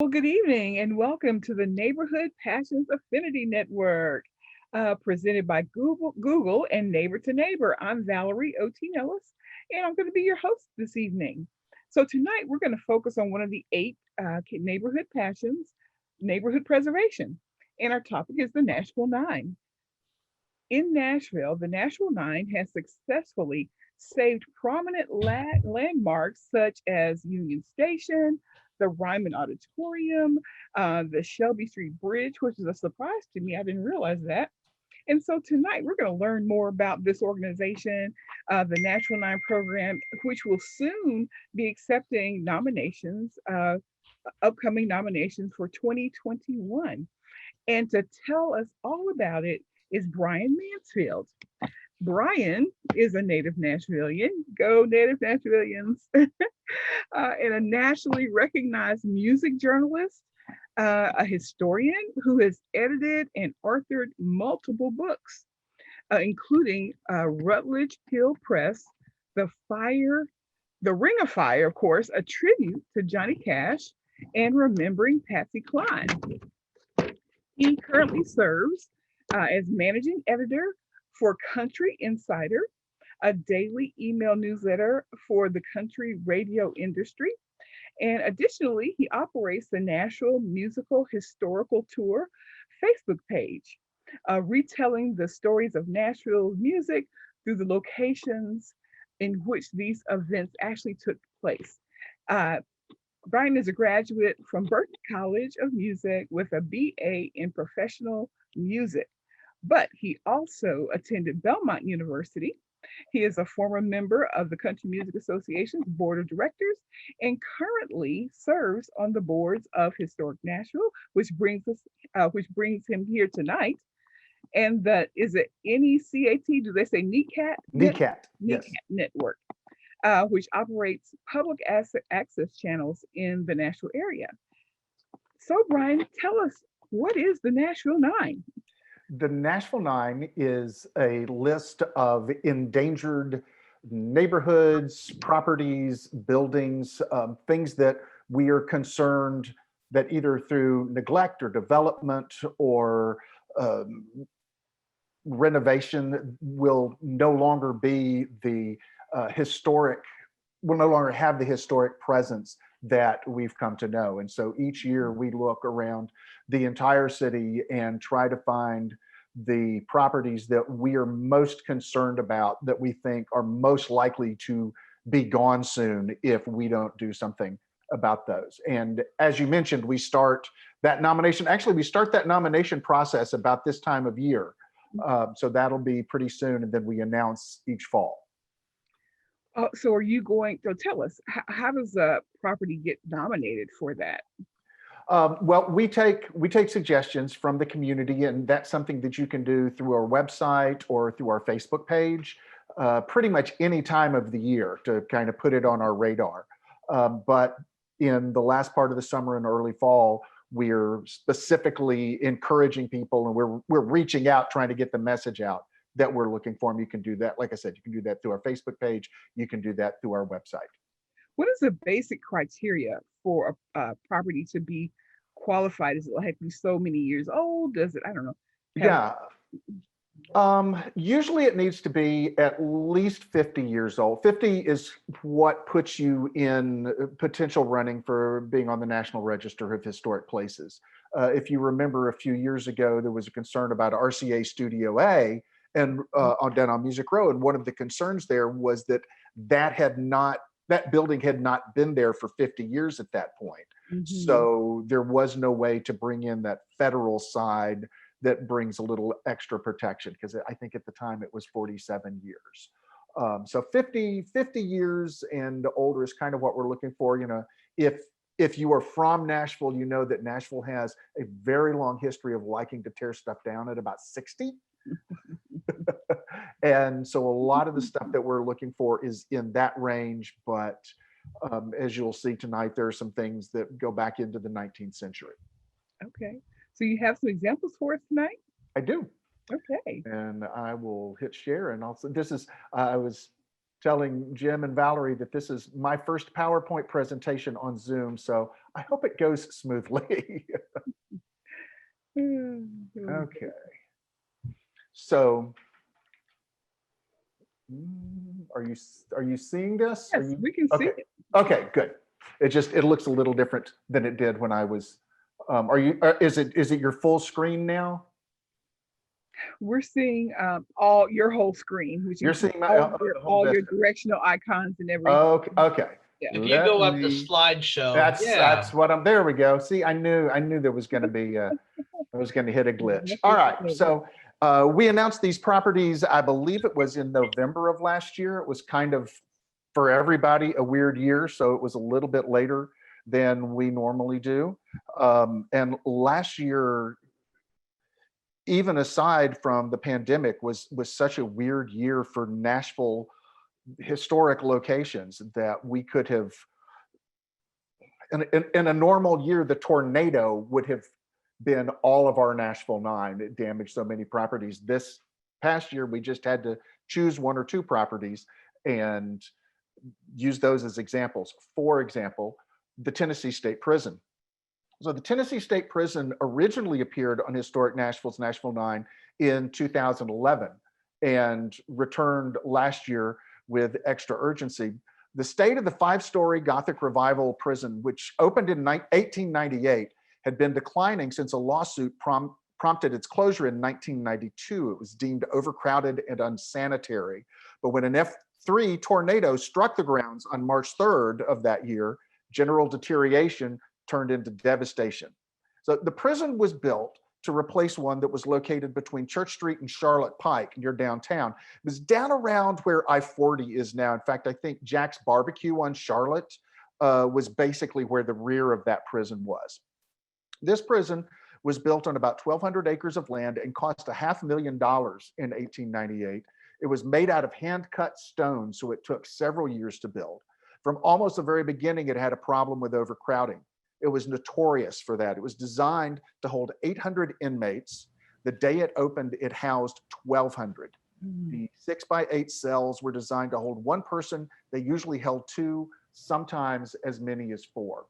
Well, good evening and welcome to the Neighborhood Passions Affinity Network, presented by Google and Neighbor to Neighbor. I'm Valerie O.T. Nellis, and I'm going to be your host this evening. So, tonight we're going to focus on one of the eight neighborhood passions, neighborhood preservation. And our topic is the Nashville Nine. In Nashville, the Nashville Nine has successfully saved prominent landmarks such as Union Station, the Ryman Auditorium, the Shelby Street Bridge, which is a surprise to me. I didn't realize that. And so tonight we're going to learn more about this organization, the Nashville Nine Program, which will soon be accepting nominations, upcoming nominations for 2021. And to tell us all about it is Brian Mansfield. Brian is a native Nashvilleian, go native Nashvilleians, and a nationally recognized music journalist, a historian who has edited and authored multiple books, including Rutledge Hill Press, The Fire, The Ring of Fire, of course, a tribute to Johnny Cash, and Remembering Patsy Cline. He currently serves as managing editor for Country Insider, a daily email newsletter for the country radio industry. And additionally, he operates the Nashville Musical Historical Tour Facebook page, retelling the stories of Nashville music through the locations in which these events actually took place. Uh, Brian is a graduate from Berklee College of Music with a BA in professional music, but he also attended Belmont University. He is a former member of the Country Music Association's board of directors and currently serves on the boards of Historic Nashville, which brings him here tonight. And the is it NECAT? Do they say NECAT? NECAT, NECAT yes. Network, which operates public access channels in the Nashville area. So, Brian, tell us, what is the Nashville Nine? The Nashville Nine is a list of endangered neighborhoods, properties, buildings, things that we are concerned that either through neglect or development or um, renovation will no longer be the historic, will no longer have the historic presence that we've come to know. And so each year we look around the entire city and try to find the properties that we are most concerned about, that we think are most likely to be gone soon if we don't do something about those. And as you mentioned, we start that nomination process about this time of year. So that'll be pretty soon, and then we announce each fall. So are you going to tell us how does a property get nominated for that? Well, we take suggestions from the community, and that's something that you can do through our website or through our Facebook page, pretty much any time of the year to kind of put it on our radar. But in the last part of the summer and early fall, we're specifically encouraging people, and we're reaching out, trying to get the message out that we're looking for them. You can do that, like I said, you can do that through our Facebook page. You can do that through our website. What is the basic criteria for a property to be qualified? Is it like be so many years old? Does it, I don't know, have Yeah. Usually it needs to be at least 50 years old. 50 is what puts you in potential running for being on the National Register of Historic Places. If you remember a few years ago, there was a concern about RCA Studio A and down on Music Row. And one of the concerns there was that that building had not been there for 50 years at that point. So there was no way to bring in that federal side that brings a little extra protection, because I think at the time it was 47 years. So 50 years and older is kind of what we're looking for. You know, if you are from Nashville, you know that Nashville has a very long history of liking to tear stuff down at about 60. And so a lot of the stuff that we're looking for is in that range, but as you'll see tonight, there are some things that go back into the 19th century. Okay. So you have some examples for us tonight? I do. Okay. And I will hit share. And also, I was telling Jim and Valerie that this is my first PowerPoint presentation on Zoom. So I hope it goes smoothly. Mm. Okay. So, are you seeing this? Are Yes, you we can see okay? it. Okay, good. It looks a little different than it did when I was. Is it your full screen now? We're seeing all your whole screen, which You're includes seeing my the whole all your vista. directional icons and everything. Okay, okay. Yeah. If you go up the slideshow, That's what I'm. There we go. See, I knew there was going to be. I was going to hit a glitch. All right. So we announced these properties. I believe it was in November of last year. It was kind of for everybody a weird year, so it was a little bit later than we normally do. And last year, even aside from the pandemic, was such a weird year for Nashville historic locations that we could have. In a normal year, the tornado would have been all of our Nashville Nine. It damaged so many properties. This past year, we just had to choose one or two properties and use those as examples. For example, the Tennessee State Prison. So the Tennessee State Prison originally appeared on Historic Nashville's Nashville Nine in 2011 and returned last year with extra urgency. The state of the 5-story Gothic Revival prison, which opened in 1898, had been declining since a lawsuit prompted its closure in 1992. It was deemed overcrowded and unsanitary. But when an F3 tornado struck the grounds on March 3rd of that year, general deterioration turned into devastation. So the prison was built to replace one that was located between Church Street and Charlotte Pike near downtown. It was down around where I-40 is now. In fact, I think Jack's Barbecue on Charlotte was basically where the rear of that prison was. This prison was built on about 1,200 acres of land and cost $500,000 in 1898. It was made out of hand-cut stone, so it took several years to build. From almost the very beginning, it had a problem with overcrowding. It was notorious for that. It was designed to hold 800 inmates. The day it opened, it housed 1,200. The 6x8 cells were designed to hold one person. They usually held two, sometimes as many as four.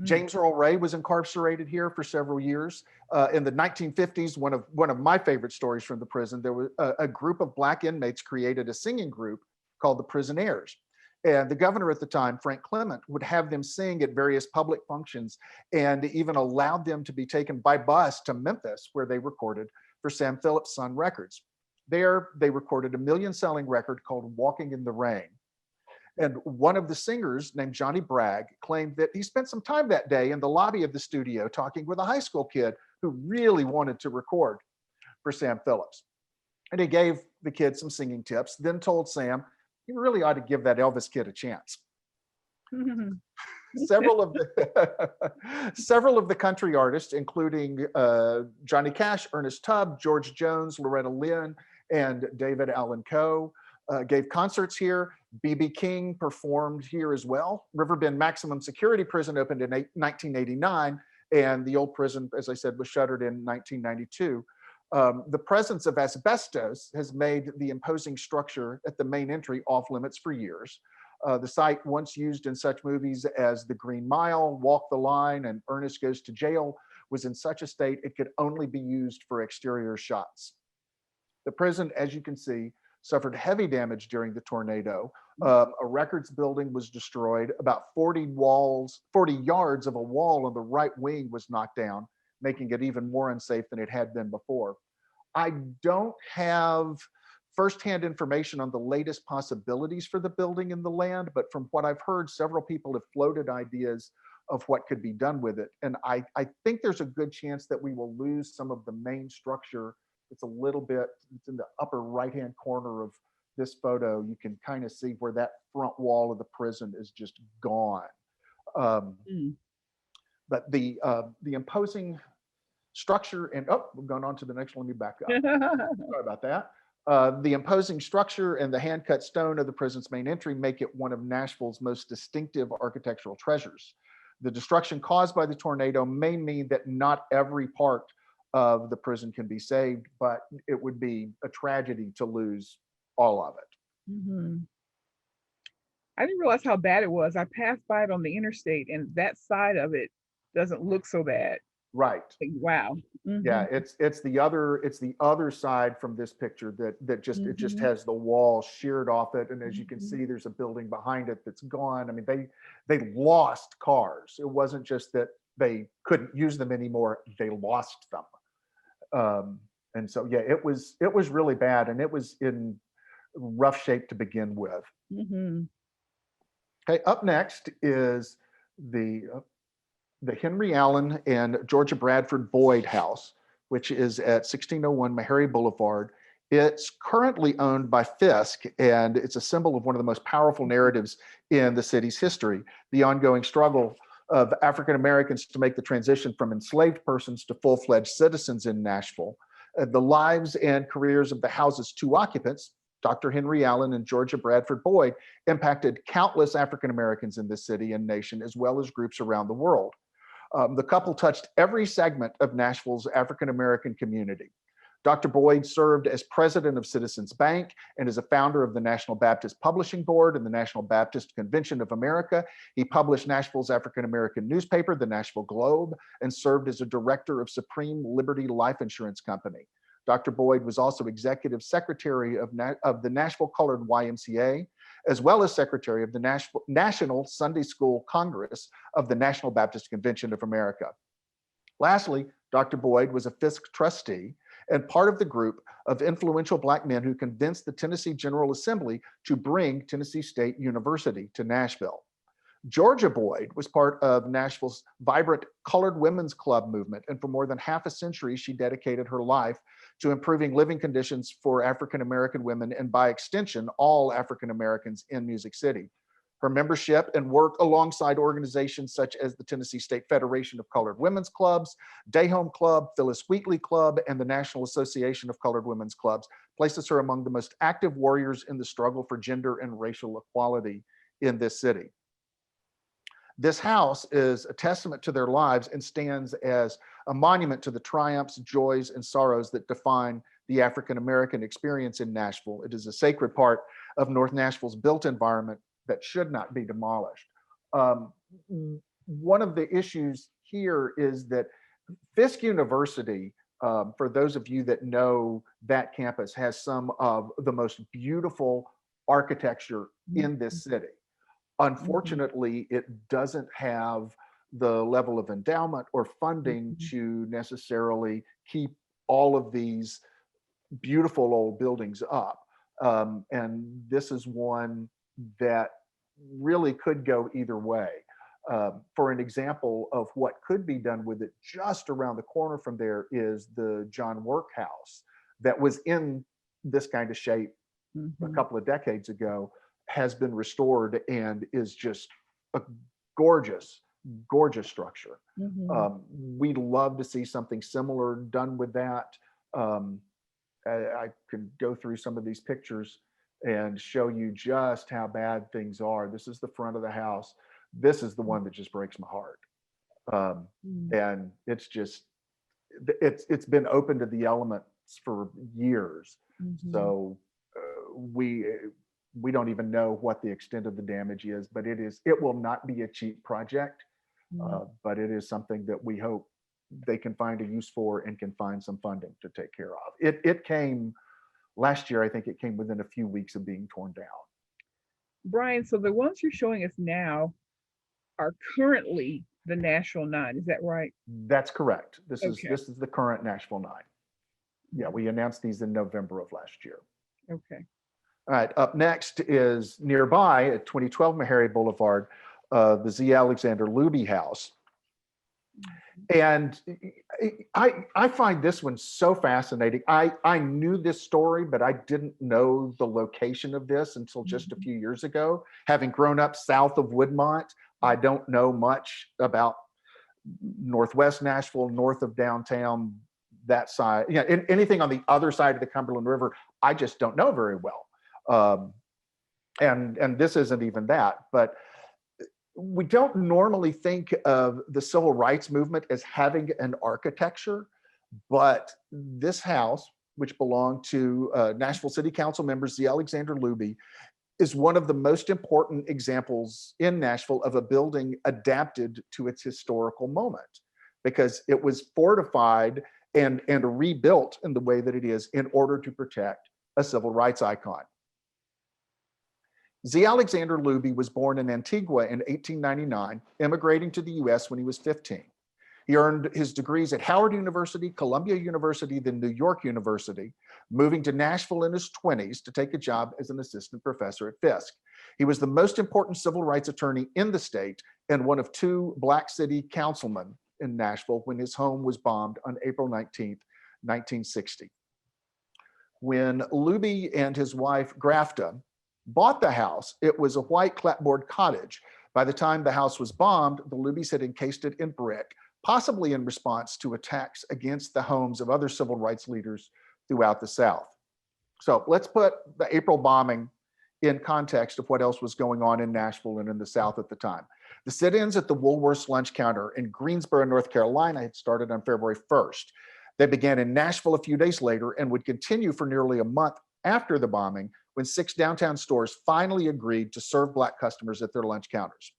James Earl Ray was incarcerated here for several years. In the 1950s, one of my favorite stories from the prison, there was a group of Black inmates created a singing group called the Prisonaires. And the governor at the time, Frank Clement, would have them sing at various public functions and even allowed them to be taken by bus to Memphis, where they recorded for Sam Phillips Sun Records. There, they recorded a million-selling record called Walking in the Rain. And one of the singers, named Johnny Bragg, claimed that he spent some time that day in the lobby of the studio talking with a high school kid who really wanted to record for Sam Phillips. And he gave the kid some singing tips, then told Sam, you really ought to give that Elvis kid a chance. Several of the country artists, including Johnny Cash, Ernest Tubb, George Jones, Loretta Lynn, and David Allan Coe, gave concerts here. B.B. King performed here as well. Riverbend Maximum Security Prison opened in 1989, and the old prison, as I said, was shuttered in 1992. The presence of asbestos has made the imposing structure at the main entry off limits for years. The site, once used in such movies as The Green Mile, Walk the Line, and Ernest Goes to Jail, was in such a state it could only be used for exterior shots. The prison, as you can see, suffered heavy damage during the tornado. A records building was destroyed. About 40 yards of a wall on the right wing was knocked down, making it even more unsafe than it had been before. I don't have firsthand information on the latest possibilities for the building and the land, but from what I've heard, several people have floated ideas of what could be done with it. And I think there's a good chance that we will lose some of the main structure. It's in the upper right-hand corner of this photo. You can kind of see where that front wall of the prison is just gone. But the imposing structure and we're going on to the next one. Let me back up. Sorry about that. The imposing structure and the hand-cut stone of the prison's main entry make it one of Nashville's most distinctive architectural treasures. The destruction caused by the tornado may mean that not every part of the prison can be saved, but it would be a tragedy to lose all of it. I didn't realize how bad it was. I passed by it on the interstate, and that side of it doesn't look so bad. Right. Like, wow. Yeah, it's the other side from this picture that just it just has the wall sheared off it, and as you can see, there's a building behind it that's gone. I mean, they lost cars. It wasn't just that they couldn't use them anymore; they lost them. And so, yeah, it was really bad, and it was in rough shape to begin with. Okay, up next is the Henry Allen and Georgia Bradford Boyd House, which is at 1601 Meharry Boulevard. It's currently owned by Fisk, and it's a symbol of one of the most powerful narratives in the city's history, the ongoing struggle of African Americans to make the transition from enslaved persons to full-fledged citizens in Nashville. The lives and careers of the house's two occupants, Dr. Henry Allen and Georgia Bradford Boyd, impacted countless African Americans in this city and nation, as well as groups around the world. The couple touched every segment of Nashville's African American community. Dr. Boyd served as president of Citizens Bank and is a founder of the National Baptist Publishing Board and the National Baptist Convention of America. He published Nashville's African American newspaper, the Nashville Globe, and served as a director of Supreme Liberty Life Insurance Company. Dr. Boyd was also executive secretary of the Nashville Colored YMCA, as well as secretary of the National Sunday School Congress of the National Baptist Convention of America. Lastly, Dr. Boyd was a Fisk trustee and part of the group of influential Black men who convinced the Tennessee General Assembly to bring Tennessee State University to Nashville. Georgia Boyd was part of Nashville's vibrant Colored Women's Club movement, and for more than half a century, she dedicated her life to improving living conditions for African American women and, by extension, all African Americans in Music City. Her membership and work alongside organizations such as the Tennessee State Federation of Colored Women's Clubs, Day Home Club, Phyllis Wheatley Club, and the National Association of Colored Women's Clubs places her among the most active warriors in the struggle for gender and racial equality in this city. This house is a testament to their lives and stands as a monument to the triumphs, joys, and sorrows that define the African American experience in Nashville. It is a sacred part of North Nashville's built environment that should not be demolished. One of the issues here is that Fisk University, for those of you that know that campus, has some of the most beautiful architecture in this city. Unfortunately, it doesn't have the level of endowment or funding to necessarily keep all of these beautiful old buildings up. And this is one that really could go either way. For an example of what could be done with it, just around the corner from there is the John Work House that was in this kind of shape a couple of decades ago, has been restored and is just a gorgeous, gorgeous structure. We'd love to see something similar done with that. I could go through some of these pictures and show you just how bad things are. This is the front of the house. This is the one that just breaks my heart. And it's just, it's been open to the elements for years. So we don't even know what the extent of the damage is, but it will not be a cheap project, but it is something that we hope they can find a use for and can find some funding to take care of. It came last year, I think it came within a few weeks of being torn down. Brian, so the ones you're showing us now are currently the Nashville Nine, is that right? That's correct. This is the current Nashville Nine. Yeah, we announced these in November of last year. Okay. All right, up next is nearby at 2012 Meharry Boulevard, the Z. Alexander Looby House. And I find this one so fascinating. I knew this story, but I didn't know the location of this until just a few years ago. Having grown up south of Woodmont, I don't know much about Northwest Nashville, north of downtown, that side. Anything on the other side of the Cumberland River, I just don't know very well. And this isn't even that, but we don't normally think of the civil rights movement as having an architecture, but this house, which belonged to Nashville City Council member Z. Alexander Looby, is one of the most important examples in Nashville of a building adapted to its historical moment, because it was fortified and rebuilt in the way that it is in order to protect a civil rights icon. Z. Alexander Looby was born in Antigua in 1899, immigrating to the US when he was 15. He earned his degrees at Howard University, Columbia University, then New York University, moving to Nashville in his 20s to take a job as an assistant professor at Fisk. He was the most important civil rights attorney in the state and one of 2 Black city councilmen in Nashville when his home was bombed on April 19th, 1960. When Looby and his wife, Grafta, bought the house, it was a white clapboard cottage. By the time the house was bombed, the Loobys had encased it in brick, possibly in response to attacks against the homes of other civil rights leaders throughout the South. So let's put the April bombing in context of what else was going on in Nashville and in the South at the time. The sit-ins at the Woolworth's lunch counter in Greensboro, North Carolina had started on February 1st. They began in Nashville a few days later and would continue for nearly a month after the bombing, when 6 downtown stores finally agreed to serve Black customers at their lunch counters.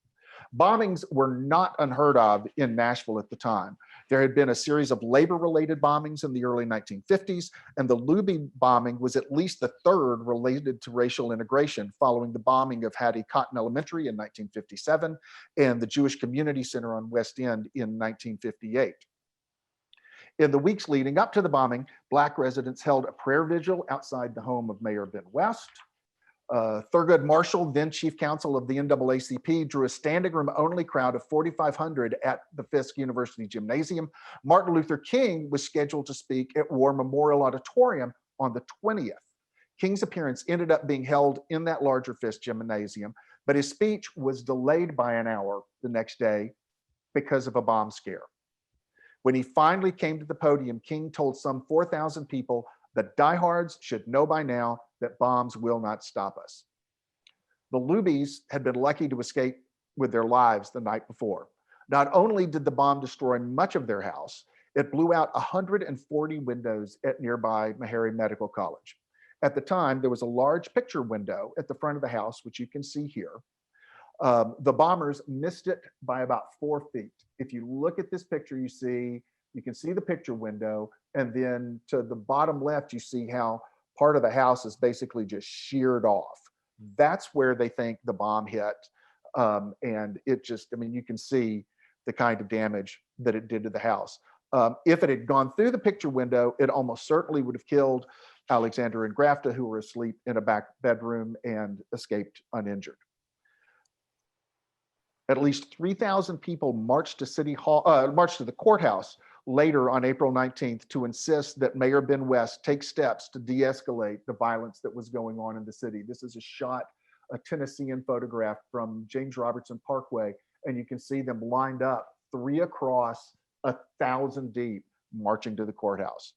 Bombings were not unheard of in Nashville at the time. There had been a series of labor-related bombings in the early 1950s, and the Looby bombing was at least the 3rd related to racial integration, following the bombing of Hattie Cotton Elementary in 1957 and the Jewish Community Center on West End in 1958. In the weeks leading up to the bombing, Black residents held a prayer vigil outside the home of Mayor Ben West. Thurgood Marshall, then chief counsel of the NAACP, drew a standing room only crowd of 4,500 at the Fisk University Gymnasium. Martin Luther King was scheduled to speak at War Memorial Auditorium on the 20th. King's appearance ended up being held in that larger Fisk Gymnasium, but his speech was delayed by an hour the next day because of a bomb scare. When he finally came to the podium, King told some 4,000 people that diehards should know by now that bombs will not stop us. The Loobys had been lucky to escape with their lives the night before. Not only did the bomb destroy much of their house, it blew out 140 windows at nearby Meharry Medical College. At the time, there was a large picture window at the front of the house, which you can see here. The bombers missed it by about 4 feet. If you look at this picture, you can see the picture window, and then to the bottom left, you see how part of the house is basically just sheared off. That's where they think the bomb hit. And it just, I mean, you can see the kind of damage that it did to the house. If it had gone through the picture window, it almost certainly would have killed Alexander and Grafta, who were asleep in a back bedroom and escaped uninjured. At least 3,000 people marched to City Hall, marched to the courthouse later on April 19th to insist that Mayor Ben West take steps to de-escalate the violence that was going on in the city. This is a Tennessean photograph from James Robertson Parkway, and you can see them lined up 3 across, 1,000 deep, marching to the courthouse.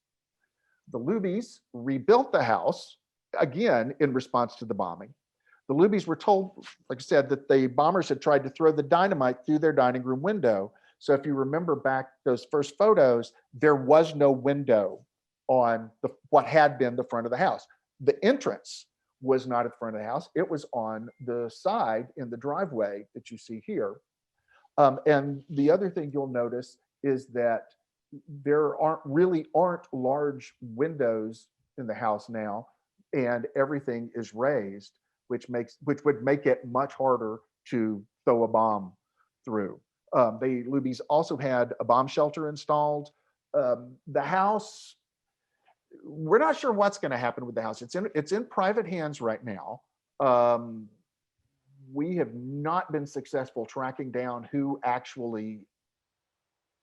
The Loobys rebuilt the house, again, in response to the bombing. The Loobys were told, like I said, that the bombers had tried to throw the dynamite through their dining room window. So if you remember back those first photos, there was no window on what had been the front of the house. The entrance was not at the front of the house. It was on the side in the driveway that you see here. And the other thing you'll notice is that there aren't large windows in the house now, and everything is raised, which would make it much harder to throw a bomb through. The Loobys also had a bomb shelter installed. The house, we're not sure what's going to happen with the house. It's in private hands right now. We have not been successful tracking down who actually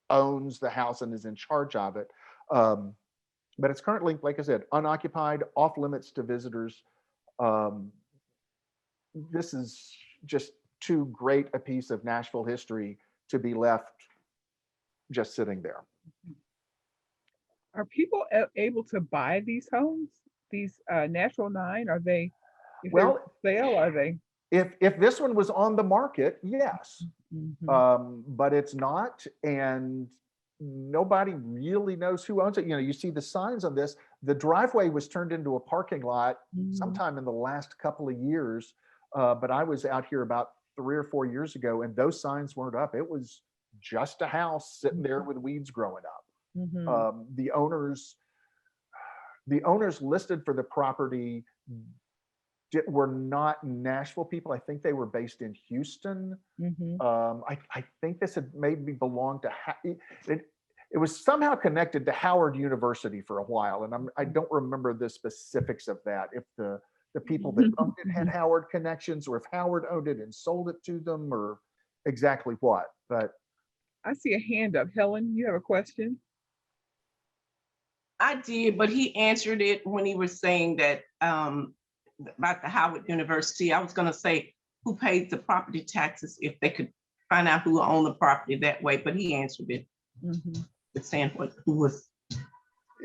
owns the house and is in charge of it. But it's currently, like I said, unoccupied, off limits to visitors. This is just too great a piece of Nashville history to be left just sitting there. Are people able to buy these homes, these Nashville Nine? Are they, if well, they're for sale, are they? If this one was on the market, yes, but it's not, and nobody really knows who owns it. You know, you see the signs on this. The driveway was turned into a parking lot sometime in the last couple of years. But I was out here about 3 or 4 years ago, and those signs weren't up. It was just a house sitting there with weeds growing up. The owners listed for the property were not Nashville people. I think they were based in Houston. I think this had maybe belonged to it was somehow connected to Howard University for a while, and I don't remember the specifics of that. If the people that owned it had Howard connections, or if Howard owned it and sold it to them, or exactly what. But I see a hand up. Helen, you have a question? I did, but he answered it when he was saying that about the Howard University. I was going to say who paid the property taxes if they could find out who owned the property that way, but he answered it. With saying who was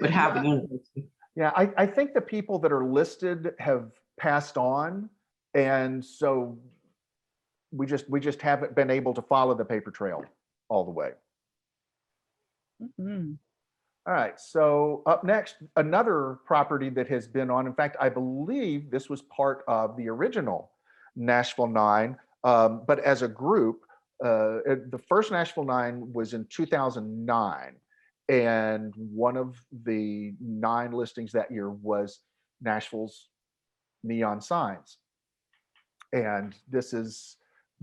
with Howard University. Yeah, I think the people that are listed have passed on, and so we just haven't been able to follow the paper trail all the way. All right, so up next, another property that has been on. In fact, I believe this was part of the original Nashville Nine, but as a group, the first Nashville Nine was in 2009, and one of the 9 listings that year was Nashville's neon signs. And this is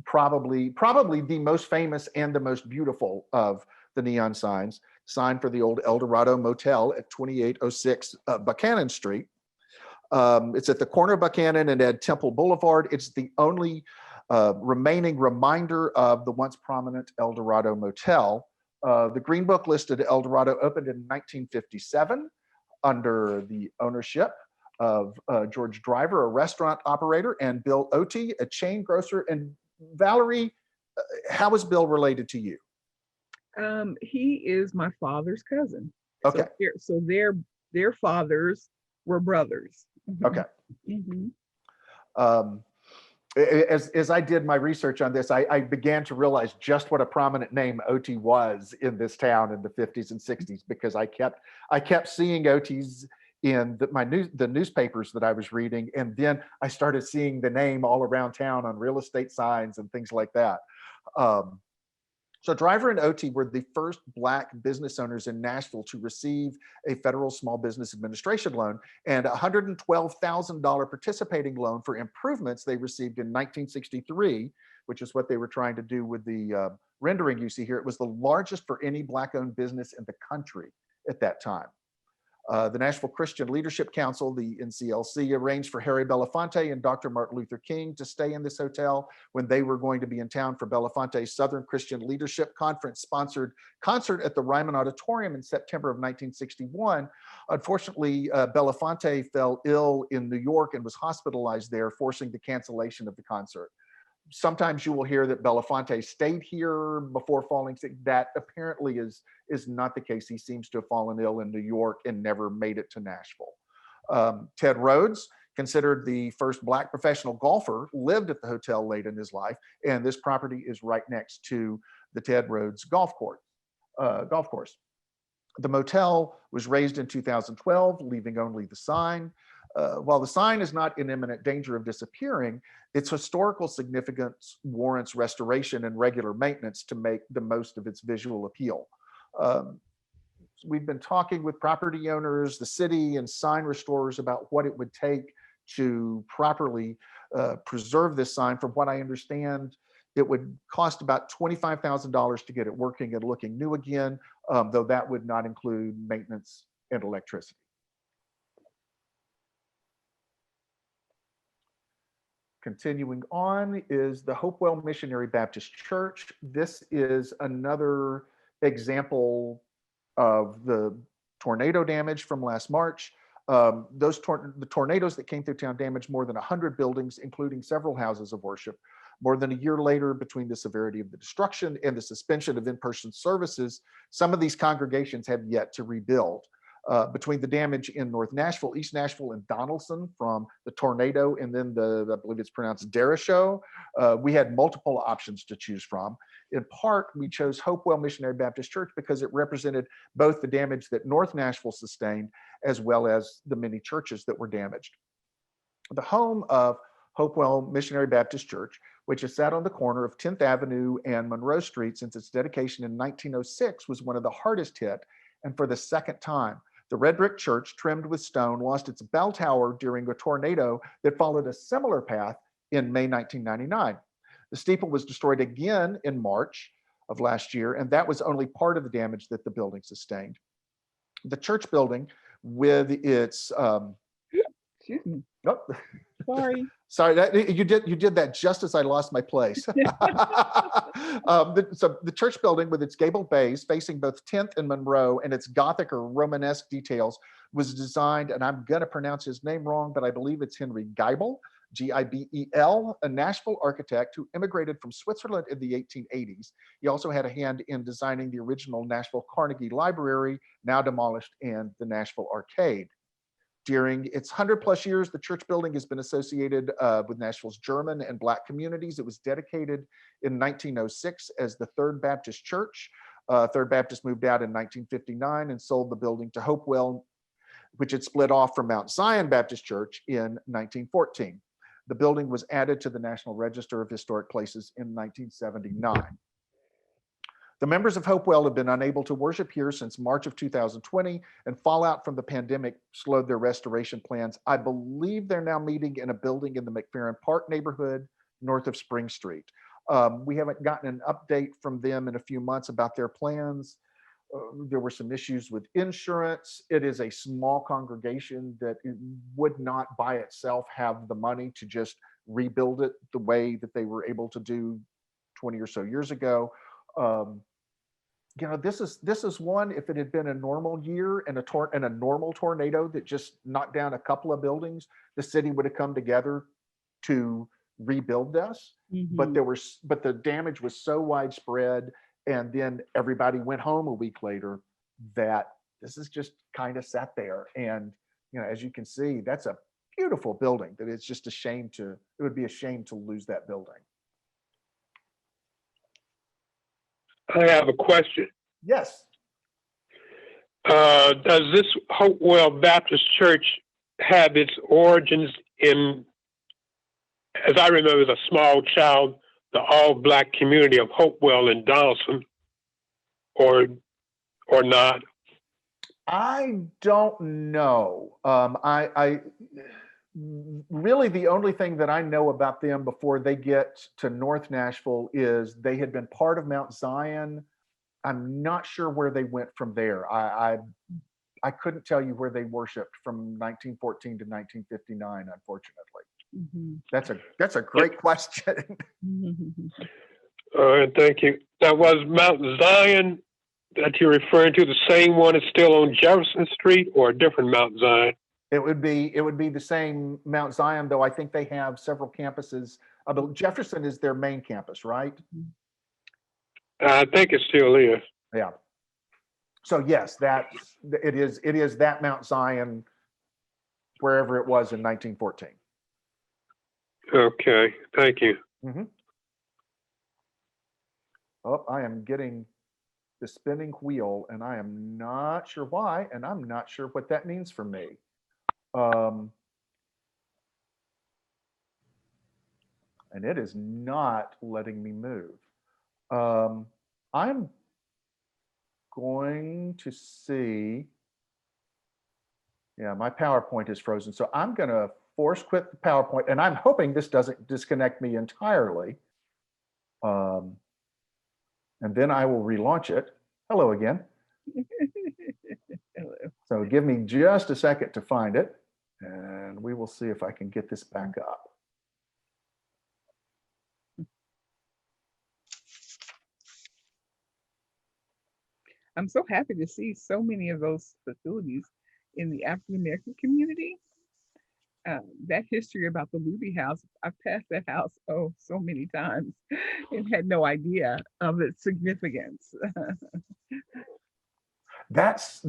probably the most famous and the most beautiful of the neon signs. Sign for the old Dorado Motel at 2806 Buchanan Street. It's at the corner of Buchanan and Ed Temple Boulevard. It's the only remaining reminder of the once prominent El Dorado Motel. The Green Book listed El Dorado opened in 1957 under the ownership of George Driver, a restaurant operator, and Bill Otie, a chain grocer. And Valerie, how is Bill related to you? He is my father's cousin. Okay. So their fathers were brothers. Okay. As I did my research on this, I began to realize just what a prominent name Otie was in this town in the 50s and 60s, because I kept seeing Oties in the newspapers that I was reading, and then I started seeing the name all around town on real estate signs and things like that. So Driver and Otie were the first Black business owners in Nashville to receive a federal Small Business Administration loan and a $112,000 participating loan for improvements they received in 1963, which is what they were trying to do with the rendering you see here. It was the largest for any Black-owned business in the country at that time. The Nashville Christian Leadership Council, the NCLC, arranged for Harry Belafonte and Dr. Martin Luther King to stay in this hotel when they were going to be in town for Belafonte's Southern Christian Leadership Conference sponsored concert at the Ryman Auditorium in September of 1961. Unfortunately, Belafonte fell ill in New York and was hospitalized there, forcing the cancellation of the concert. Sometimes you will hear that Belafonte stayed here before falling sick. That apparently is not the case. He seems to have fallen ill in New York and never made it to Nashville. Ted Rhodes, considered the first Black professional golfer, lived at the hotel late in his life, and this property is right next to the Ted Rhodes golf course. The motel was razed in 2012, leaving only the sign. While the sign is not in imminent danger of disappearing, its historical significance warrants restoration and regular maintenance to make the most of its visual appeal. We've been talking with property owners, the city, and sign restorers about what it would take to properly preserve this sign. From what I understand, it would cost about $25,000 to get it working and looking new again, though that would not include maintenance and electricity. Continuing on is the Hopewell Missionary Baptist Church. This is another example of the tornado damage from last March. The tornadoes that came through town damaged more than 100 buildings, including several houses of worship. More than a year later, between the severity of the destruction and the suspension of in-person services, some of these congregations have yet to rebuild. Between the damage in North Nashville, East Nashville, and Donaldson from the tornado, and then I believe it's pronounced Derecho, we had multiple options to choose from. In part, we chose Hopewell Missionary Baptist Church because it represented both the damage that North Nashville sustained, as well as the many churches that were damaged. The home of Hopewell Missionary Baptist Church, which has sat on the corner of 10th Avenue and Monroe Street since its dedication in 1906, was one of the hardest hit, and for the second time. The red brick church, trimmed with stone, lost its bell tower during a tornado that followed a similar path in May 1999. The steeple was destroyed again in March of last year, and that was only part of the damage that the building sustained. The church building, with its Excuse me. oh, Sorry. sorry, you did that just as I lost my place. So the church building, with its gabled bays facing both 10th and Monroe and its Gothic or Romanesque details, was designed, and I'm going to pronounce his name wrong, but I believe it's Henry Geibel, Gibel, a Nashville architect who immigrated from Switzerland in the 1880s. He also had a hand in designing the original Nashville Carnegie Library, now demolished, and the Nashville Arcade. During its 100+ years, the church building has been associated with Nashville's German and Black communities. It was dedicated in 1906 as the Third Baptist Church. Third Baptist moved out in 1959 and sold the building to Hopewell, which had split off from Mount Zion Baptist Church in 1914. The building was added to the National Register of Historic Places in 1979. The members of Hopewell have been unable to worship here since March of 2020, and fallout from the pandemic slowed their restoration plans. I believe they're now meeting in a building in the McFerrin Park neighborhood north of Spring Street. We haven't gotten an update from them in a few months about their plans. There were some issues with insurance. It is a small congregation that would not by itself have the money to just rebuild it the way that they were able to do 20 or so years ago. You know, this is one, if it had been a normal year and a normal tornado that just knocked down a couple of buildings, the city would have come together to rebuild this. But the damage was so widespread, and then everybody went home a week later, that this is just kind of sat there. And, you know, as you can see, that's a beautiful building that it's just it would be a shame to lose that building. I have a question. Yes. Does this Hopewell Baptist Church have its origins in, as I remember as a small child, the all-Black community of Hopewell and Donaldson, or not? I don't know. I really, the only thing that I know about them before they get to North Nashville is they had been part of Mount Zion. I'm not sure where they went from there. I couldn't tell you where they worshiped from 1914 to 1959, unfortunately. That's a great question. All right, thank you. Now, was Mount Zion that you're referring to the same one that's still on Jefferson Street, or a different Mount Zion? It would be the same Mount Zion, though I think they have several campuses. Jefferson is their main campus, right? I think it still is. Yeah. So yes, it is that Mount Zion, wherever it was in 1914. Okay, thank you. Oh, I am getting the spinning wheel, and I am not sure why, and I'm not sure what that means for me. And it is not letting me move. I'm going to see, yeah, my PowerPoint is frozen. So I'm going to force quit the PowerPoint, and I'm hoping this doesn't disconnect me entirely. And then I will relaunch it. Hello again. Hello. So give me just a second to find it, and we will see if I can get this back up. I'm so happy to see so many of those facilities in the African American community. That history about the Looby house, I've passed that house so many times and had no idea of its significance. That's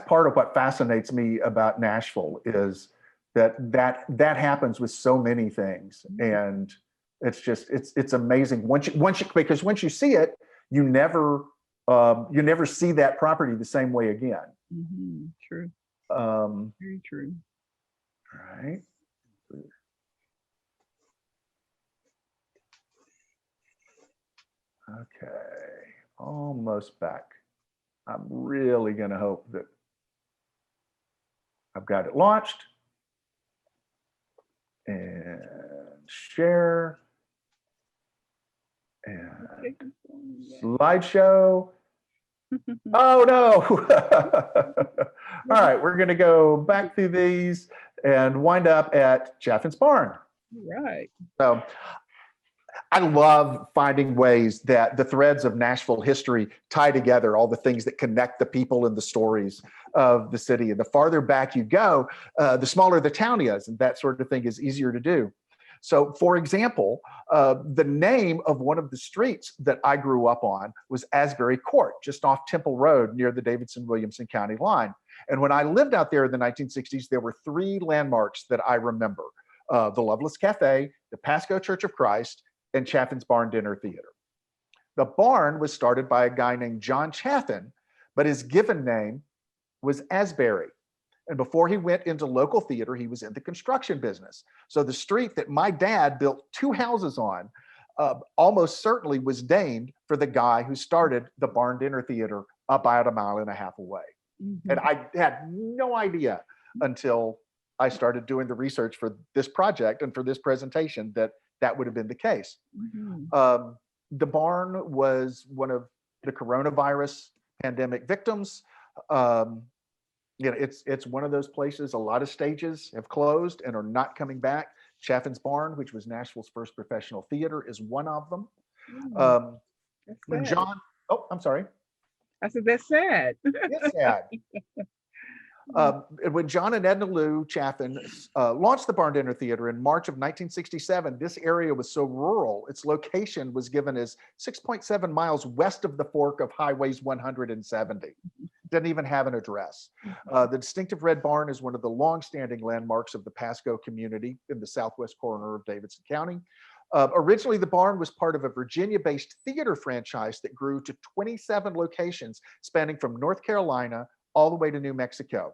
part of what fascinates me about Nashville, is that happens with so many things, and it's amazing because once you see it, you never see that property the same way again. True. Very true. All right. Okay, almost back. I'm really going to hope that I've got it launched. And share. And slideshow. Oh no. All right, we're going to go back through these and wind up at Chaffin's Barn. Right. So I love finding ways that the threads of Nashville history tie together all the things that connect the people and the stories of the city. And the farther back you go, the smaller the town is, and that sort of thing is easier to do. So, for example, the name of one of the streets that I grew up on was Asbury Court, just off Temple Road near the Davidson-Williamson County line. And when I lived out there in the 1960s, there were 3 landmarks that I remember. The Loveless Cafe, the Pasco Church of Christ, and Chaffin's Barn Dinner Theater. The barn was started by a guy named John Chaffin, but his given name was Asbury. And before he went into local theater, he was in the construction business. So the street that my dad built 2 houses on almost certainly was named for the guy who started the Barn Dinner Theater about 1.5 miles away. Mm-hmm. And I had no idea until I started doing the research for this project and for this presentation that would have been the case. Mm-hmm. The barn was one of the coronavirus pandemic victims. It's one of those places. A lot of stages have closed and are not coming back. Chaffin's Barn, which was Nashville's first professional theater, is one of them. When John, I'm sorry. I said, that's sad. It's sad. When John and Edna Lou Chaffin launched the Barn Dinner Theater in March of 1967, this area was so rural, its location was given as 6.7 miles west of the fork of Highways 170. Didn't even have an address. The distinctive red barn is one of the long-standing landmarks of the Pasco community in the southwest corner of Davidson County. Originally, the barn was part of a Virginia-based theater franchise that grew to 27 locations spanning from North Carolina all the way to New Mexico.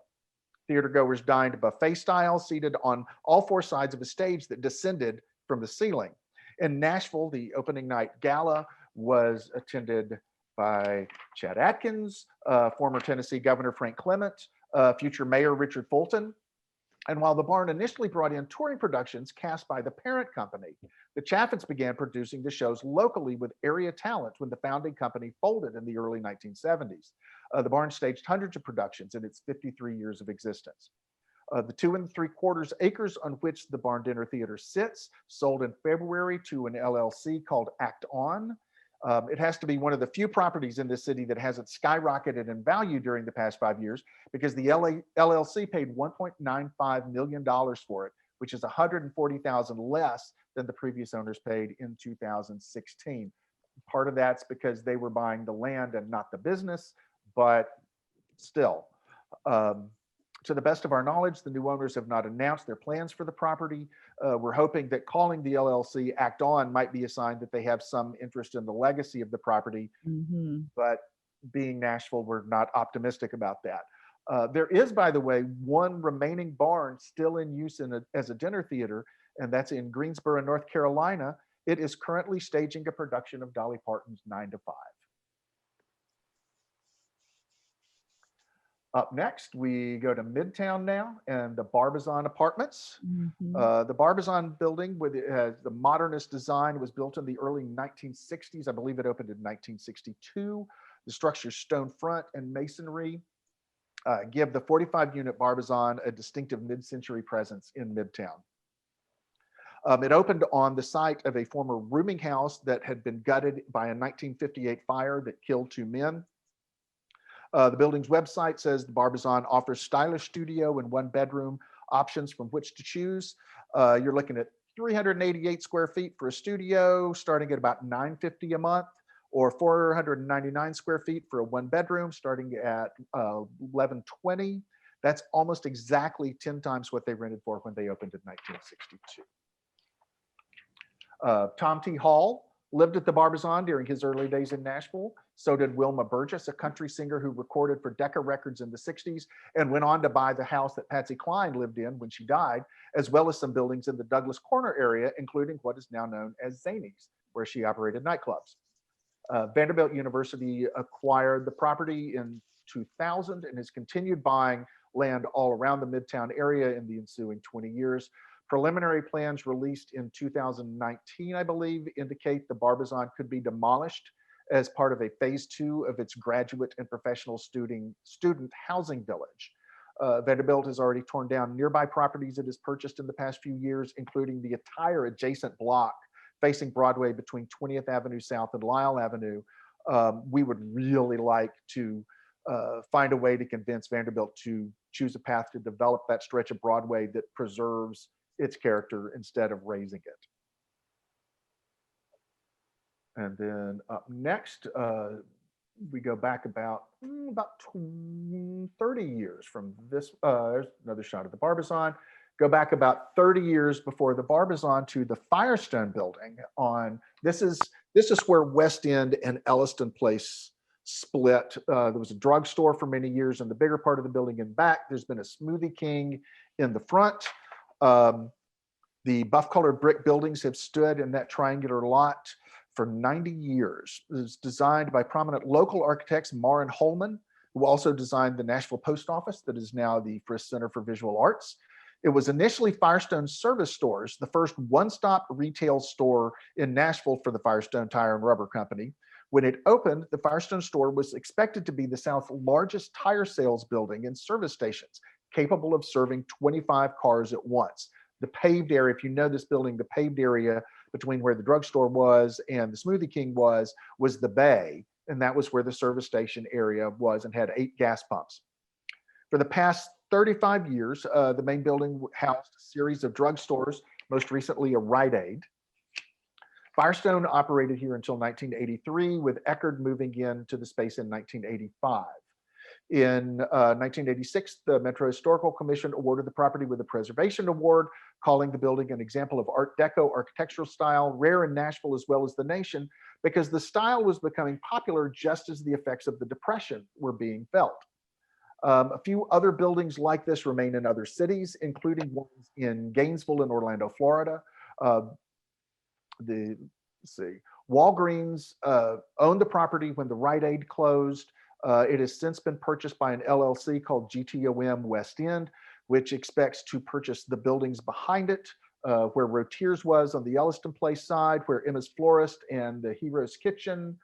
Theater goers dined buffet style, seated on all 4 sides of a stage that descended from the ceiling. In Nashville, the opening night gala was attended by Chad Atkins, former Tennessee Governor Frank Clement, future Mayor Richard Fulton. And while the barn initially brought in touring productions cast by the parent company, the Chaffins began producing the shows locally with area talent when the founding company folded in the early 1970s. The barn staged hundreds of productions in its 53 years of existence. The 2 3/4 acres on which the Barn Dinner Theater sits sold in February to an LLC called Act On. It has to be one of the few properties in this city that hasn't skyrocketed in value during the past 5 years because the LLC paid $1.95 million for it, which is $140,000 less than the previous owners paid in 2016. Part of that's because they were buying the land and not the business, but still. To the best of our knowledge, the new owners have not announced their plans for the property. We're hoping that calling the LLC Act On might be a sign that they have some interest in the legacy of the property. Mm-hmm. But being Nashville, we're not optimistic about that. There is, by the way, one remaining barn still in use as a dinner theater, and that's in Greensboro, North Carolina. It is currently staging a production of Dolly Parton's 9 to 5. Up next, we go to Midtown now and the Barbizon Apartments. Mm-hmm. The Barbizon building with the modernist design was built in the early 1960s. I believe it opened in 1962. The structure's stone front and masonry give the 45-unit Barbizon a distinctive mid-century presence in Midtown. It opened on the site of a former rooming house that had been gutted by a 1958 fire that killed 2 men. The building's website says the Barbizon offers stylish studio and 1-bedroom options from which to choose. You're looking at 388 square feet for a studio, starting at about $950 a month, or 499 square feet for a 1-bedroom, starting at $1,120. That's almost exactly 10 times what they rented for when they opened in 1962. Tom T. Hall lived at the Barbizon during his early days in Nashville. So did Wilma Burgess, a country singer who recorded for Decca Records in the 60s and went on to buy the house that Patsy Cline lived in when she died, as well as some buildings in the Douglas Corner area, including what is now known as Zanies, where she operated nightclubs. Vanderbilt University acquired the property in 2000 and has continued buying land all around the Midtown area in the ensuing 20 years. Preliminary plans released in 2019, I believe, indicate the Barbizon could be demolished as part of a phase 2 of its graduate and professional student housing village. Vanderbilt has already torn down nearby properties it has purchased in the past few years, including the entire adjacent block facing Broadway between 20th Avenue South and Lyle Avenue. We would really like to find a way to convince Vanderbilt to choose a path to develop that stretch of Broadway that preserves its character instead of raising it. And then up next, we go back about 30 years from this. There's another shot of the Barbizon. Go back about 30 years before the Barbizon to the Firestone Building. This is where West End and Elliston Place split. There was a drugstore for many years in the bigger part of the building in back. There's been a Smoothie King in the front. The buff-colored brick buildings have stood in that triangular lot for 90 years. It was designed by prominent local architects, Marr and Holman, who also designed the Nashville Post Office that is now the Frisch Center for Visual Arts. It was initially Firestone Service Stores, the first one-stop retail store in Nashville for the Firestone Tire and Rubber Company. When it opened, the Firestone store was expected to be the South's largest tire sales building and service stations, capable of serving 25 cars at once. The paved area, if you know this building, the paved area between where the drugstore was and the Smoothie King was the bay, and that was where the service station area was and had 8 gas pumps. For the past 35 years, the main building housed a series of drugstores, most recently a Rite Aid. Firestone operated here until 1983, with Eckerd moving into the space in 1985. In 1986, the Metro Historical Commission awarded the property with a Preservation Award, calling the building an example of Art Deco architectural style, rare in Nashville as well as the nation, because the style was becoming popular just as the effects of the Depression were being felt. A few other buildings like this remain in other cities, including ones in Gainesville and Orlando, Florida. Walgreens owned the property when the Rite Aid closed. It has since been purchased by an LLC called GTOM West End, which expects to purchase the buildings behind it, where Rotier's was on the Elliston Place side, where Emma's Florist and the Hero's Kitchen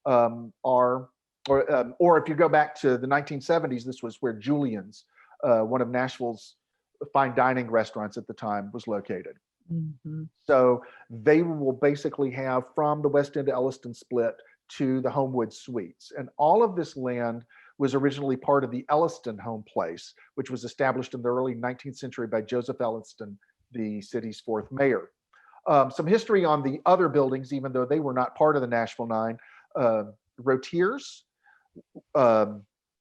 are. Or if you go back to the 1970s, this was where Julian's, one of Nashville's fine dining restaurants at the time, was located. Mm-hmm. So they will basically have from the West End to Elliston split to the Homewood Suites. And all of this land was originally part of the Elliston Home Place, which was established in the early 19th century by Joseph Elliston, the city's 4th mayor. Some history on the other buildings, even though they were not part of the Nashville Nine. Rotier's,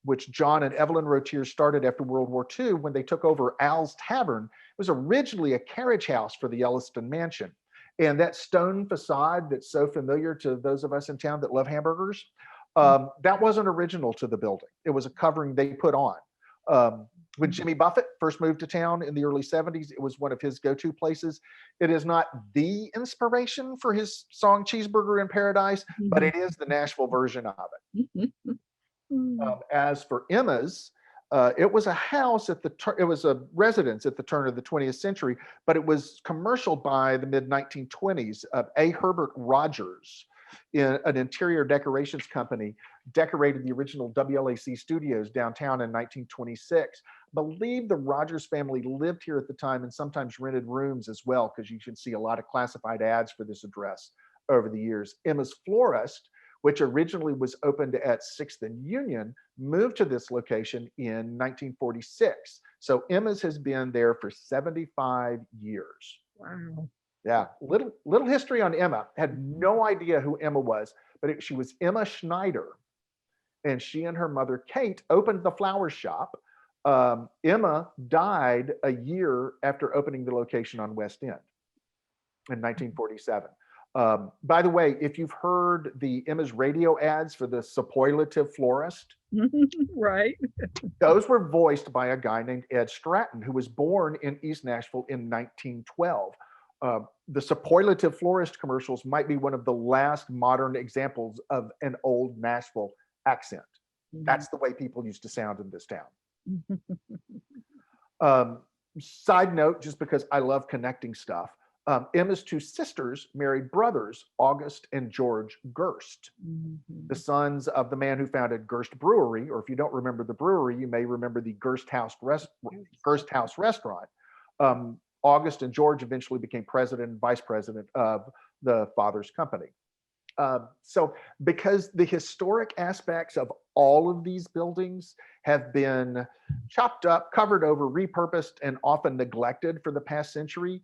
which John and Evelyn Rotier started after World War II when they took over Al's Tavern, was originally a carriage house for the Elliston Mansion. And that stone facade that's so familiar to those of us in town that love hamburgers, that wasn't original to the building. It was a covering they put on. When Jimmy Buffett first moved to town in the early 70s, it was one of his go-to places. It is not the inspiration for his song Cheeseburger in Paradise, but it is the Nashville version of it. As for Emma's, it was a house it was a residence at the turn of the 20th century, but it was commercial by the mid 1920s. A. Herbert Rogers, an interior decorations company, decorated the original WLAC studios downtown in 1926. I believe the Rogers family lived here at the time and sometimes rented rooms as well, because you can see a lot of classified ads for this address over the years. Emma's Florist, which originally was opened at 6th and Union, moved to this location in 1946. So Emma's has been there for 75 years. Wow. Yeah, little history on Emma. Had no idea who Emma was, but she was Emma Schneider. And she and her mother, Kate, opened the flower shop. Emma died a year after opening the location on West End in 1947. By the way, if you've heard the Emma's radio ads for the superlative florist, right, those were voiced by a guy named Ed Stratton, who was born in East Nashville in 1912. The superlative florist commercials might be one of the last modern examples of an old Nashville accent. That's the way people used to sound in this town. Side note, just because I love connecting stuff, Emma's two sisters married brothers, August and George Gerst, the sons of the man who founded Gerst Brewery, or if you don't remember the brewery, you may remember the Gerst House restaurant. August and George eventually became president and vice president of the father's company. So because the historic aspects of all of these buildings have been chopped up, covered over, repurposed, and often neglected for the past century,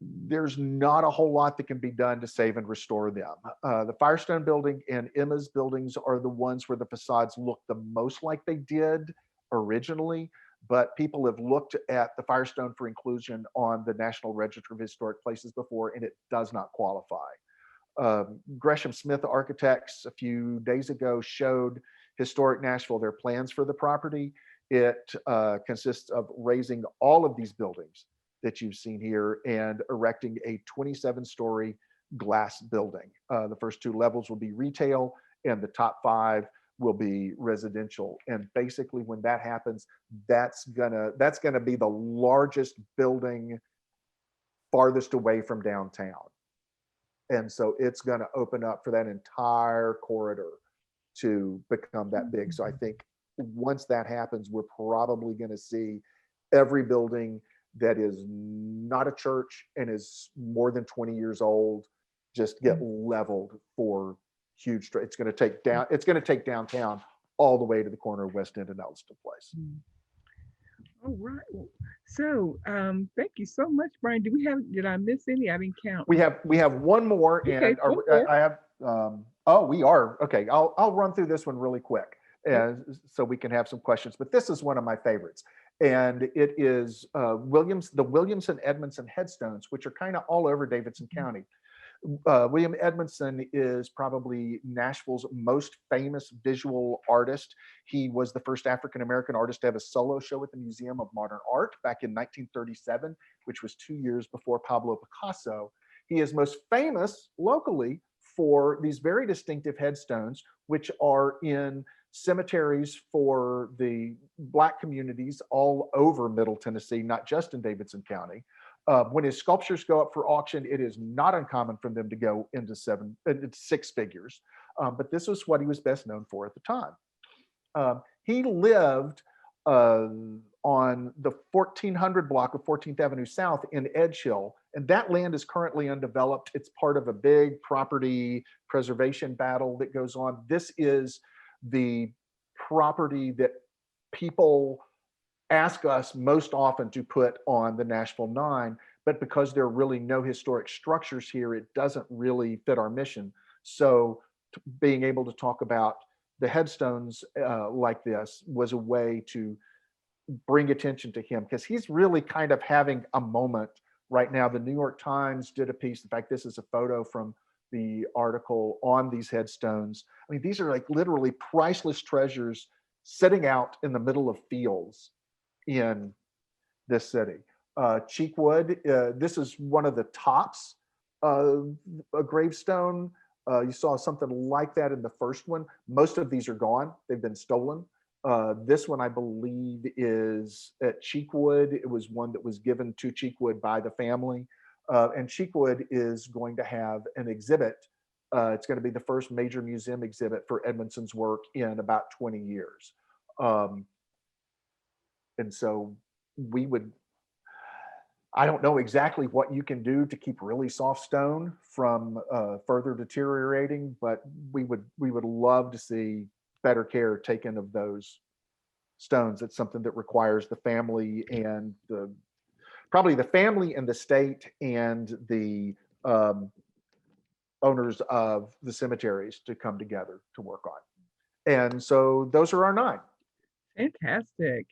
there's not a whole lot that can be done to save and restore them. The Firestone Building and Emma's buildings are the ones where the facades look the most like they did originally, but people have looked at the Firestone for inclusion on the National Register of Historic Places before, and it does not qualify. Gresham Smith Architects a few days ago showed Historic Nashville their plans for the property. It consists of raising all of these buildings that you've seen here and erecting a 27-story glass building. The first two levels will be retail and the top 5 will be residential. And basically when that happens, that's gonna be the largest building farthest away from downtown. And so it's gonna open up for that entire corridor to become that big. So I think once that happens, we're probably gonna see every building that is not a church and is more than 20 years old just get leveled for huge. It's going to take downtown all the way to the corner of West End and Elliston Place. All right. So thank you so much, Brian. Did I miss any? I didn't count. We have one more, and I have we are okay. I'll run through this one really quick, so we can have some questions. But this is one of my favorites. And it is the Williams and Edmondson Headstones, which are kind of all over Davidson County. William Edmondson is probably Nashville's most famous visual artist. He was the first African-American artist to have a solo show at the Museum of Modern Art back in 1937, which was 2 years before Pablo Picasso. He is most famous locally for these very distinctive headstones, which are in cemeteries for the Black communities all over Middle Tennessee, not just in Davidson County. When his sculptures go up for auction, it is not uncommon for them to go into 6 figures. But this was what he was best known for at the time. He lived on the 1400 block of 14th Avenue South in Edgehill, and that land is currently undeveloped. It's part of a big property preservation battle that goes on. This is the property that people ask us most often to put on the Nashville Nine, but because there are really no historic structures here, it doesn't really fit our mission. So being able to talk about the headstones like this was a way to bring attention to him, because he's really kind of having a moment right now. The New York Times did a piece. In fact, this is a photo from the article on these headstones. I mean, these are like literally priceless treasures sitting out in the middle of fields in this city. Cheekwood, this is one of the tops of a gravestone. You saw something like that in the first one. Most of these are gone. They've been stolen. This one, I believe, is at Cheekwood. It was one that was given to Cheekwood by the family. And Cheekwood is going to have an exhibit. It's going to be the first major museum exhibit for Edmondson's work in about 20 years. And so I don't know exactly what you can do to keep really soft stone from further deteriorating, but we would love to see better care taken of those stones. It's something that requires the family and probably the family and the state and the owners of the cemeteries to come together to work on. And so those are our 9. Fantastic.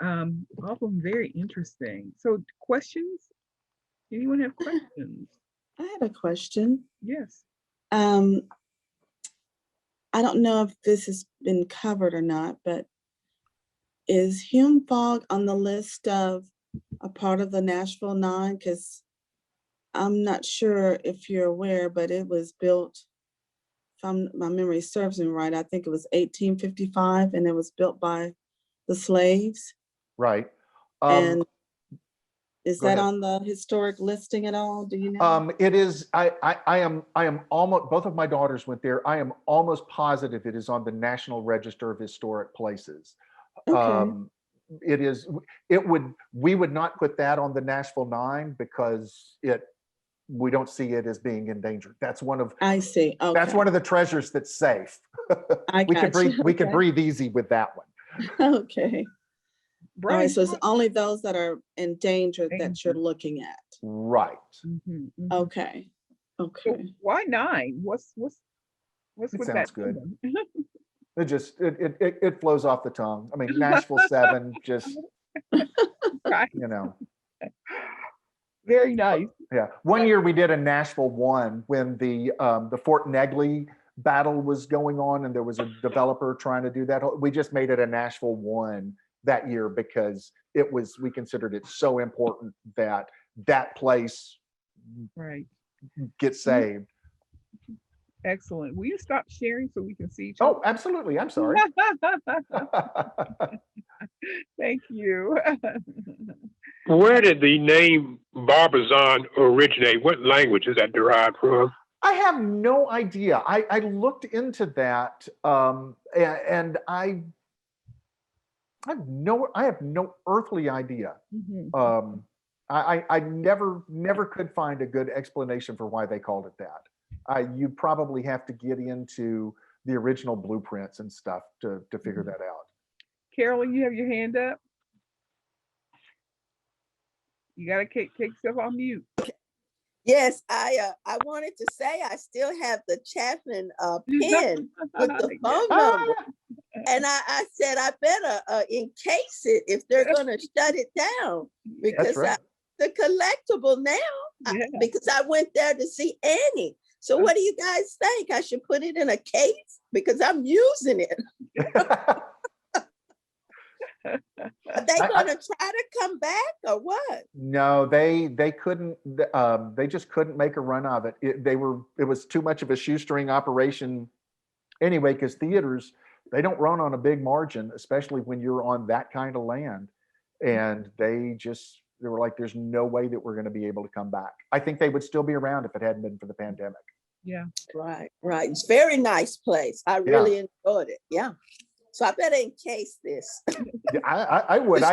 All of them very interesting. So questions? Anyone have questions? I had a question. Yes. I don't know if this has been covered or not, but is Hume Fogg on the list of a part of the Nashville Nine? Because I'm not sure if you're aware, but it was built, if my memory serves me right, I think it was 1855, and it was built by the slaves. Right. And is go that ahead. on the historic listing at all? Do you know? It is. I am almost. Both of my daughters went there. I am almost positive it is on the National Register of Historic Places. Okay. It is. It would. We would not put that on the Nashville Nine because we don't see it as being endangered. That's one of. I see. Okay. That's one of the treasures that's safe. I we could got breathe. you. We could Okay. breathe easy with that one. Okay. All Brian, right, so it's only those that are endangered that you're looking at. Right. Okay. So Okay. why 9? What's It with sounds that good. number? It just it flows off the tongue. I mean, Nashville 7, just Right. Very nice. yeah. One year we did a Nashville 1 when the Fort Negley battle was going on, and there was a developer trying to do that. We just made it a Nashville 1 that year because we considered it so important that that place Right. gets saved. Excellent. Will you stop sharing so we can see each Oh, absolutely. I'm sorry. Thank you. Where did the name Barbizon originate? What language is that derived from? I have no idea. I looked into that, and I have no earthly idea. Mhm. I never could find a good explanation for why they called it that. You probably have to get into the original blueprints and stuff to figure that out. Carolyn, you have your hand up. You gotta take stuff on mute. Yes, I wanted to say I still have the Chaffin pin with the phone number. And I said I better encase it if they're gonna shut it down, because right. the collectible now, Yeah. because I went there to see Annie. So what do you guys think? I should put it in a case because I'm using it. Are they gonna try to come back or what? No, they couldn't. They just couldn't make a run of it. It was too much of a shoestring operation anyway, because theaters, they don't run on a big margin, especially when you're on that kind of land. And they were like, there's no way that we're going to be able to come back. I think they would still be around if it hadn't been for the pandemic. Yeah. Right. It's a very nice place. I really enjoyed it. Yeah. So I better encase this I would.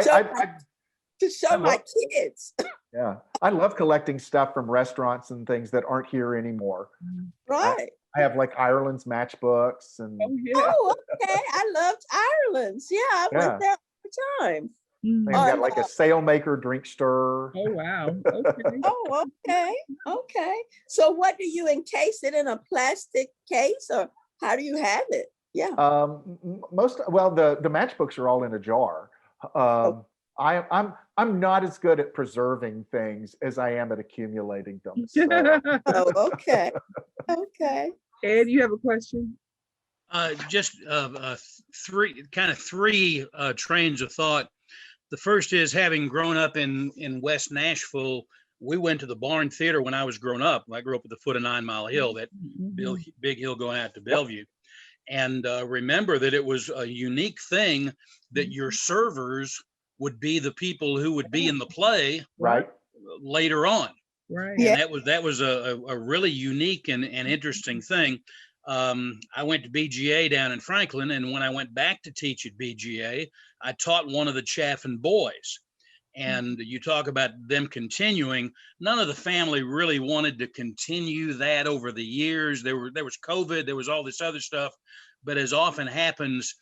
to show my kids. Yeah. I love collecting stuff from restaurants and things that aren't here anymore. Right. I have like Ireland's matchbooks and Oh yeah. Oh, okay. I loved Ireland's. Yeah, I went there all the time. they've got like a sailmaker drink stir. Oh wow. Okay. Oh, okay. So what do you encase it in, a plastic case, or how do you have it? Yeah. The matchbooks are all in a jar. I'm not as good at preserving things as I am at accumulating them. So. Oh, okay. Okay. Ed, you have a question? Just three trains of thought. The first is, having grown up in West Nashville, we went to the Barn Theater when I was growing up. I grew up at the foot of 9 Mile Hill, that big hill going out to Bellevue. And remember that it was a unique thing that your servers would be the people who would be in the play later on. Right. And that was a really unique and interesting thing. I went to BGA down in Franklin, and when I went back to teach at BGA, I taught one of the Chaffin boys. And you talk about them continuing. None of the family really wanted to continue that over the years. There was COVID, there was all this other stuff, but as often happens,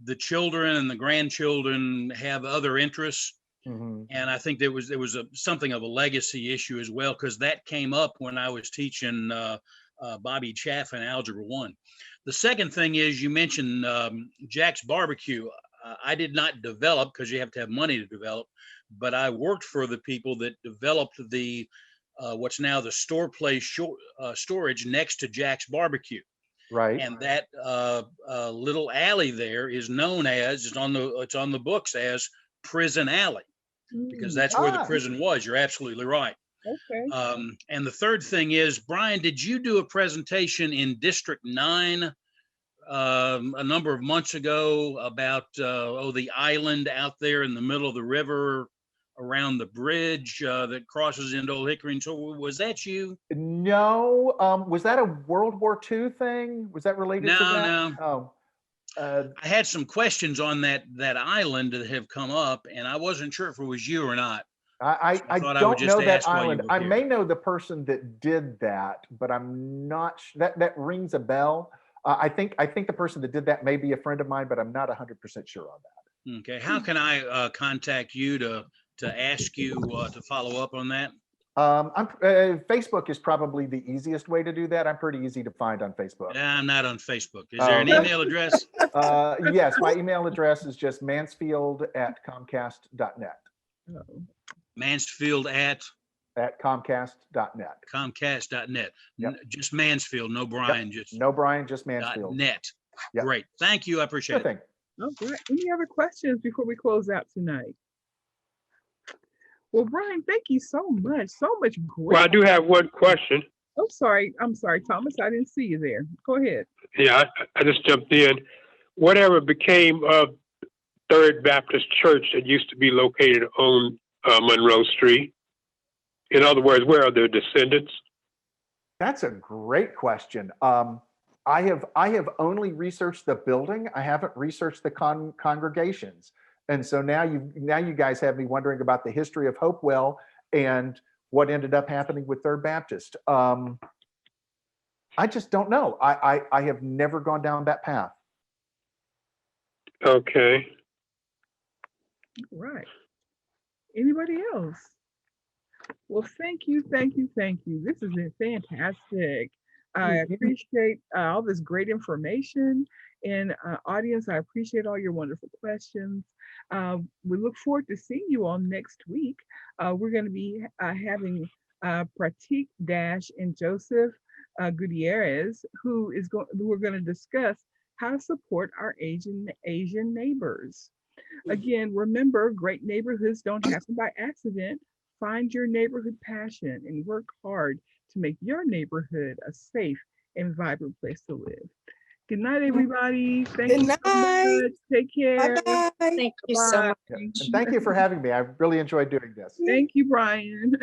the children and the grandchildren have other interests. Mm-hmm. And I think there was something of a legacy issue as well, because that came up when I was teaching Bobby Chaffin Algebra 1. The second thing is, you mentioned Jack's Barbecue. I did not develop, because you have to have money to develop, but I worked for the people that developed the what's now the store place storage next to Jack's Barbecue. Right. And that little alley there is known as, it's on the books as Prison Alley, because that's where the prison was. You're absolutely right. Okay. And the third thing is, Brian, did you do a presentation in District 9 a number of months ago about the island out there in the middle of the river around the bridge that crosses into Old Hickory? And so was that you? No. Was that a World War II thing? Was that related to that? No. Oh. I had some questions on that island that have come up, and I wasn't sure if it was you or not. I thought I would don't just know that ask while you island. were I here. may know the person that did that, but I'm not that rings a bell. I think the person that did that may be a friend of mine, but I'm not 100% sure on that. Okay, how can I contact you to ask you to follow up on that? Facebook is probably the easiest way to do that. I'm pretty easy to find on Facebook. I'm not on Facebook. Is there an email address? Yes, my email address is just mansfield@comcast.net. Mansfield at comcast.net. Comcast.net. Yep. Just Mansfield, no Brian. Yep. Just no Brian, just Mansfield. .net. Yep. Great. Thank you. I appreciate it. Thing. All right. Any other questions before we close out tonight? Well, Brian, thank you so much. So much great. Well, I do have one question. Oh, sorry. I'm sorry, Thomas. I didn't see you there. Go ahead. Yeah, I just jumped in. Whatever became of Third Baptist Church that used to be located on Monroe Street? In other words, where are their descendants? That's a great question. I have only researched the building. I haven't researched the congregations. And so now you guys have me wondering about the history of Hopewell and what ended up happening with Third Baptist. I just don't know. I have never gone down that path. Okay. Right. Anybody else? Well, thank you. This has been fantastic. I appreciate all this great information. And audience, I appreciate all your wonderful questions. We look forward to seeing you all next week. We're going to be having Pratik Dash and Joseph Gutierrez, we're going to discuss how to support our Asian neighbors. Again, remember, great neighborhoods don't happen by accident. Find your neighborhood passion and work hard to make your neighborhood a safe and vibrant place to live. Good night, everybody. Thank you so much. Take care. Bye-bye. Thank you so much. And thank you for having me. I really enjoyed doing this. Thank you, Brian.